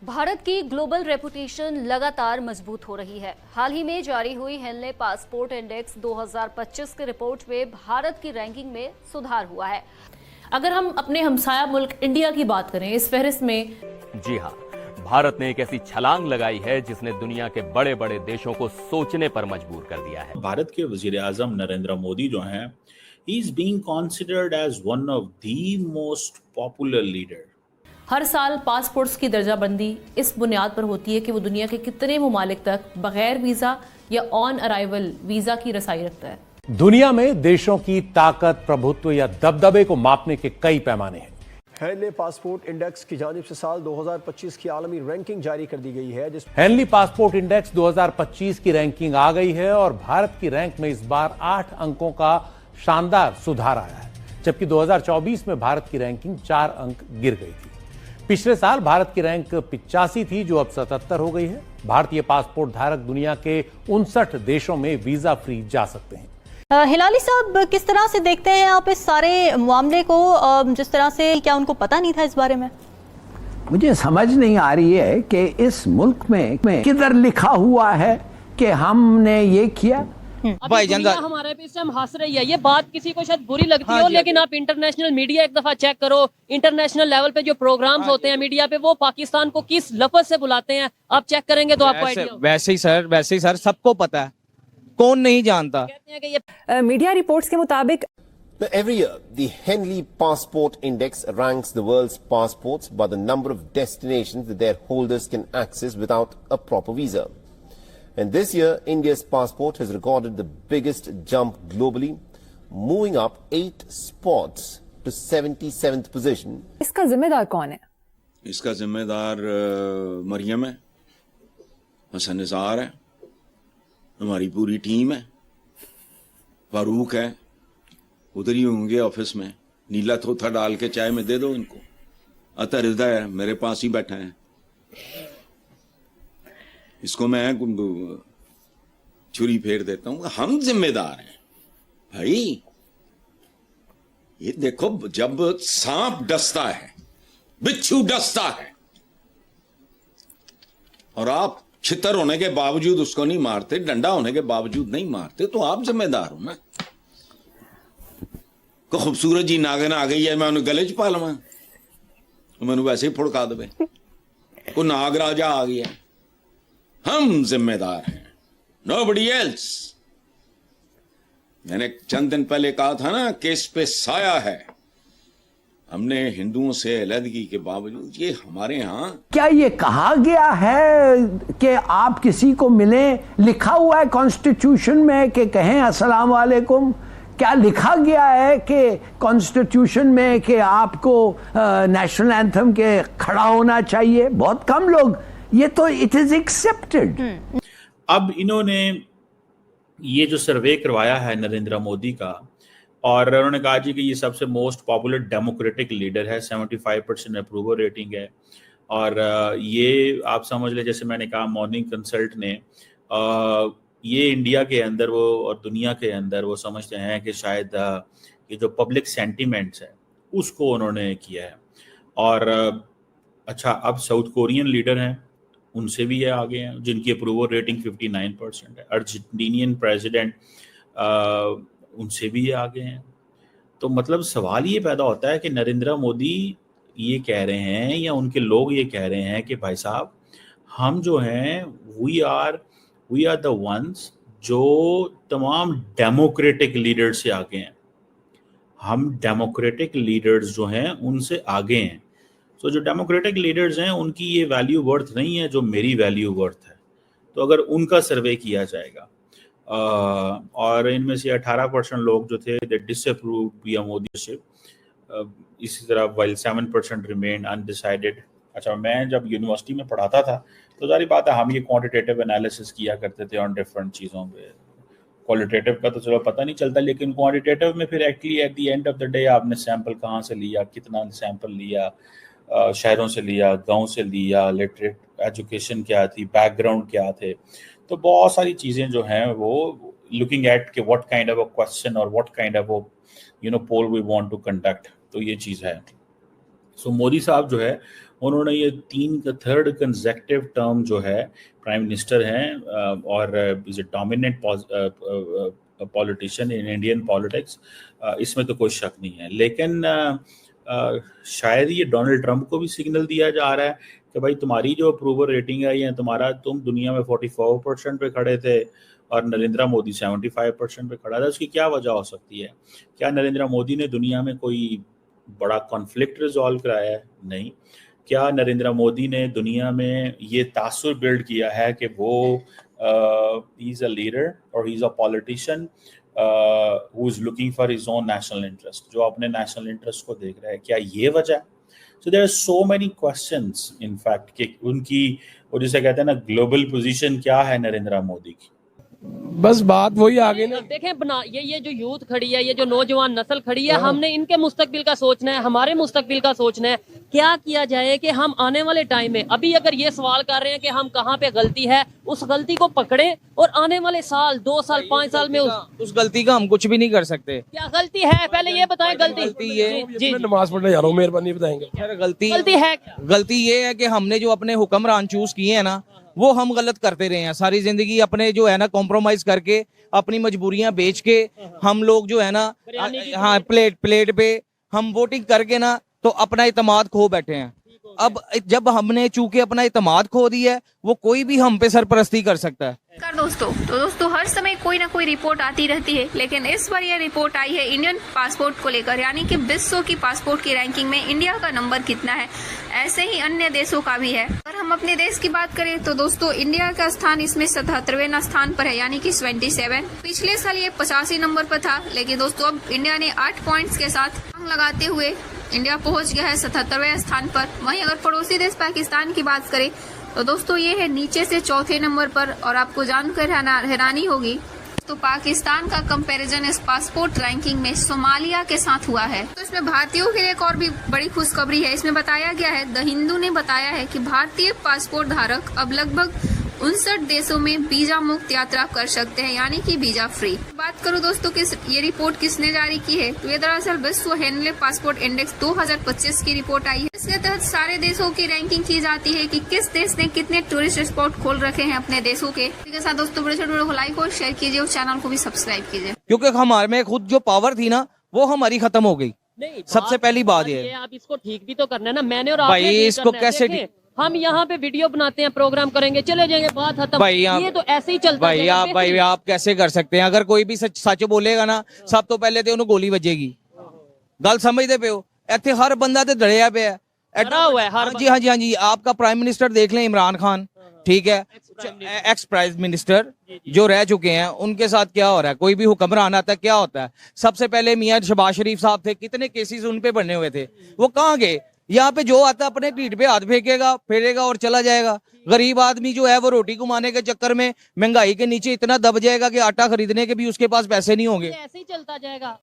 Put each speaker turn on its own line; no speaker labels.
भारत की global reputation लगातार मजबूत हो रही है। हाल ही में जारी हुई हेनले पासपोर्ट इंडेक्स 2025 की रिपोर्ट में भारत की रैंकिंग में सुधार हुआ है।
अगर हम अपने हमसाया मुल्क इंडिया की बात करें इस फहरिस्त में,
जी हाँ, भारत ने एक ऐसी छलांग लगाई है जिसने दुनिया के बड़े बड़े देशों को सोचने पर मजबूर कर दिया है।
भारत के वजीर आजम नरेंद्र मोदी जो हैं, he is being considered as one of the most popular leader.
हर साल पासपोर्ट्स की दर्जाबंदी इस बुनियाद पर होती है कि वो दुनिया के कितने ममालिक तक बगैर वीजा या ऑन अराइवल वीजा की रसाई रखता है।
दुनिया में देशों की ताकत, प्रभुत्व या दबदबे को मापने के कई पैमाने हैं।
हेनली पासपोर्ट इंडेक्स की जानिब से साल 2025 की आलमी रैंकिंग जारी कर दी गई है।
हेनली पासपोर्ट इंडेक्स 2025 की रैंकिंग आ गई है और भारत की रैंक में इस बार 8 अंकों का शानदार सुधार आया है, जबकि 2024 में भारत की रैंकिंग 4 अंक गिर गई थी। पिछले साल भारत की रैंक 85 थी, जो अब 77 हो गई है। भारतीय पासपोर्ट धारक दुनिया के 59 देशों में वीजा फ्री जा सकते हैं।
हिलाली साहब, किस तरह से देखते हैं आप इस सारे मामले को? जिस तरह से क्या उनको पता नहीं था इस बारे में?
मुझे समझ नहीं आ रही है कि इस मुल्क में किधर लिखा हुआ है कि हमने ये किया।
भाईजान हमारे पे इस टाइम हंस रही है, ये बात किसी को शायद बुरी लगती हो, लेकिन आप इंटरनेशनल मीडिया एक दफा चेक करो। इंटरनेशनल लेवल पे जो प्रोग्राम्स होते हैं मीडिया पे, वो पाकिस्तान को किस लफ्ज से बुलाते हैं, आप चेक करेंगे तो आपको आइडिया होगा। वैसे ही सर सबको पता है, कौन नहीं जानता।
कहते हैं कि ये मीडिया रिपोर्ट्स के मुताबिक
Every year, the Henley Passport Index ranks the world's passports by the number of destinations that their holders can access without a proper visa. And this year, India's passport has recorded the biggest jump globally, moving up 8 spots to 77th position.
इसका जिम्मेदार कौन है?
इसका जिम्मेदार मरियम है, हसन निसार है, हमारी पूरी टीम है, फारूक है, उधर ही होंगे ऑफिस में। नीला थोथा डाल के चाय में दे दो इनको। अतर हृदय है, मेरे पास ही बैठा है, इसको मैं छुरी फेर देता हूं। हम जिम्मेदार हैं भाई। ये देखो, जब सांप डसता है, बिच्छू डसता है, और आप छितर होने के बावजूद उसको नहीं मारते, डंडा होने के बावजूद नहीं मारते, तो आप जिम्मेदार हो ना। को खूबसूरत जी नागन आ गई है, मैं उन्हें गले च पा लवा, मैंने वैसे ही फुड़का दे। को नागराजा आ गया, हम जिम्मेदार हैं, नोबडी एल्स। मैंने चंद दिन पहले कहा था ना, केस पे साया है। हमने हिंदुओं से अलहदगी के बावजूद, ये हमारे यहाँ
क्या ये कहा गया है कि आप किसी को मिले? लिखा हुआ है कॉन्स्टिट्यूशन में कि कहें अस्सलाम वालेकुम? क्या लिखा गया है कि कॉन्स्टिट्यूशन में कि आपको नेशनल एंथम के खड़ा होना चाहिए? बहुत कम लोग, ये तो इट इज एक्सेप्टेड।
अब इन्होंने ये जो सर्वे करवाया है नरेंद्र मोदी का, और उन्होंने कहा जी कि ये सबसे मोस्ट पॉपुलर डेमोक्रेटिक लीडर है, 75% अप्रूवल रेटिंग है। और ये आप समझ लें, जैसे मैंने कहा, मॉर्निंग कंसल्ट ने ये इंडिया के अंदर वो और दुनिया के अंदर वो समझते हैं कि शायद ये जो पब्लिक सेंटिमेंट्स है उसको उन्होंने किया है। और अच्छा, अब साउथ कोरियन लीडर हैं, उनसे भी ये आगे हैं, जिनकी अप्रूवल रेटिंग 59% है। अर्जेंटीनियन प्रेसिडेंट, उनसे भी ये आगे हैं। तो मतलब सवाल ये पैदा होता है कि नरेंद्र मोदी ये कह रहे हैं या उनके लोग ये कह रहे हैं कि भाई साहब, हम जो हैं वी आर द वंस जो तमाम डेमोक्रेटिक लीडर्स से आगे हैं। हम डेमोक्रेटिक लीडर्स जो हैं उनसे आगे हैं। तो जो डेमोक्रेटिक लीडर्स हैं उनकी ये वैल्यू वर्थ नहीं है जो मेरी वैल्यू वर्थ है। तो अगर उनका सर्वे किया जाएगा, और इनमें से 18% लोग जो थे दे डिसअप्रूव्ड पिया मोदीशिप, इसी तरह वाइल 7% रिमेन अनडिसाइडेड। अच्छा, मैं जब यूनिवर्सिटी में पढ़ाता था तो सारी बात है, हम ये क्वांटिटेटिव एनालिसिस किया करते थे ऑन डिफरेंट चीज़ों पे। क्वालिटेटिव का तो चलो पता नहीं चलता, लेकिन क्वांटिटेटिव में फिर actually at the end of the day आपने सैंपल कहाँ से लिया, कितना सैंपल लिया, शहरों से लिया, गांव से लिया, लिटरेट एजुकेशन क्या थी, बैकग्राउंड क्या थे। तो बहुत सारी चीज़ें जो हैं वो लुकिंग एट कि what kind of a question और what kind of poll we want to conduct, तो ये चीज़ है। सो मोदी साहब जो है उन्होंने ये थर्ड कंसेक्टिव टर्म जो है प्राइम मिनिस्टर हैं और is a dominant politician in Indian politics, इसमें तो कोई शक नहीं है। लेकिन शायद ये डोनाल्ड ट्रंप को भी सिग्नल दिया जा रहा है कि भाई तुम्हारी जो अप्रूवल रेटिंग है ये तुम दुनिया में 44% पे खड़े थे और नरेंद्र मोदी 75% पे खड़ा था। उसकी क्या वजह हो सकती है? क्या नरेंद्र मोदी ने दुनिया में कोई बड़ा कॉन्फ्लिक्ट रिजॉल्व कराया है? नहीं। क्या नरेंद्र मोदी ने दुनिया में ये तासुर बिल्ड किया है कि वो ही इज अ लीडर और he is a politician who is looking for his own national interest, जो अपने नेशनल इंटरेस्ट को देख रहा है? क्या ये वजह है? So there are so many questions in fact कि उनकी, वो जिसे कहते हैं ना, ग्लोबल पोजीशन क्या है नरेंद्र मोदी की।
बस बात वही आगे ना
देखें बना ये जो यूथ खड़ी है, ये जो नौजवान नस्ल खड़ी है, हमने इनके मुस्तकबिल का सोचना है, हमारे मुस्तकबिल का सोचना है। क्या किया जाए कि हम आने वाले टाइम में, अभी अगर ये सवाल कर रहे हैं कि हम कहाँ पे गलती है, उस गलती को पकड़े और आने वाले साल 2 साल 5 साल में
उस गलती का हम कुछ भी नहीं कर सकते।
क्या गलती है पहले ये बताएं। गलती
ये नमाज पढ़ने जा रहा हूँ, मेहरबानी बताएंगे। गलती ये है कि हमने जो अपने हुक्मरान चूज किए हैं ना, वो हम गलत करते रहे हैं सारी जिंदगी। अपने जो है ना कॉम्प्रोमाइज करके, अपनी मजबूरियां बेच के हम लोग जो है ना, हाँ, प्लेट पे हम वोटिंग करके ना तो अपना इतमाद खो बैठे हैं। अब जब हमने चूंकि अपना इतमाद खो दिया है, वो कोई भी हम पे सरपरस्ती कर सकता है।
दोस्तों हर समय कोई ना कोई रिपोर्ट आती रहती है, लेकिन इस बार ये रिपोर्ट आई है इंडियन पासपोर्ट को लेकर, यानी कि विश्व की पासपोर्ट की रैंकिंग में इंडिया का नंबर कितना है। ऐसे ही अन्य देशों का भी है। अगर हम अपने देश की बात करें तो दोस्तों इंडिया का स्थान इसमें 77वें स्थान पर है, यानी कि 27। पिछले साल ये 85 नंबर पर था, लेकिन दोस्तों अब इंडिया ने 8 पॉइंट्स के साथ अंक लगाते हुए इंडिया पहुंच गया है 77वें स्थान पर। वहीं अगर पड़ोसी देश पाकिस्तान की बात करें तो दोस्तों ये है नीचे से 4थे नंबर पर। और आपको जानकर हैरानी होगी तो पाकिस्तान का कंपैरिजन इस पासपोर्ट रैंकिंग में सोमालिया के साथ हुआ है। तो इसमें भारतीयों के लिए एक और भी बड़ी खुशखबरी है। इसमें बताया गया है, द हिंदू ने बताया है कि भारतीय पासपोर्ट धारक अब लगभग 59 देशों में वीजा मुक्त यात्रा कर सकते हैं, यानी कि वीजा फ्री। बात करूं दोस्तों कि ये रिपोर्ट किसने जारी की है, तो ये दरअसल विश्व हेनले पासपोर्ट इंडेक्स 2025 की रिपोर्ट आई है। इसके तहत सारे देशों की रैंकिंग की जाती है कि किस देश ने कितने टूरिस्ट स्पॉट खोल रखे हैं अपने देशों के। इसके साथ दोस्तों बड़े वीडियो को लाइक और शेयर कीजिए और चैनल को भी सब्सक्राइब कीजिए,
क्योंकि हमारे में खुद जो पावर थी ना, वो हमारी खत्म हो गई। सबसे पहली बात ये,
आप इसको ठीक भी तो करना है ना। मैंने और
भाई इसको कैसे,
हम यहाँ पे वीडियो बनाते हैं, प्रोग्राम करेंगे, चले जाएंगे, बात खत्म।
भाई
ये तो ऐसे ही चलता है।
भाई आप कैसे कर सकते हैं? अगर कोई भी सच बोलेगा ना, सब तो पहले तो उन्हें गोली बजेगी। गल समझते पे हो? इतने हर बंदा तो डरिया पे है, हाँ जी। आपका प्राइम मिनिस्टर देख लें, इमरान खान, ठीक है, एक्स प्राइम मिनिस्टर जो रह चुके हैं, उनके साथ क्या हो रहा है? कोई भी हुक्मरान आता है क्या होता है? सबसे पहले मियां शहबाज शरीफ साहब थे, कितने केसेस उन पे बने हुए थे, वो कहाँ गए? यहाँ पे जो आता अपने पीठ पे हाथ फेरेगा और चला जाएगा। गरीब आदमी जो है वो रोटी कमाने के चक्कर में महंगाई के नीचे इतना दब जाएगा कि आटा खरीदने के भी उसके पास पैसे नहीं होंगे।
ऐसे ही चलता जाएगा।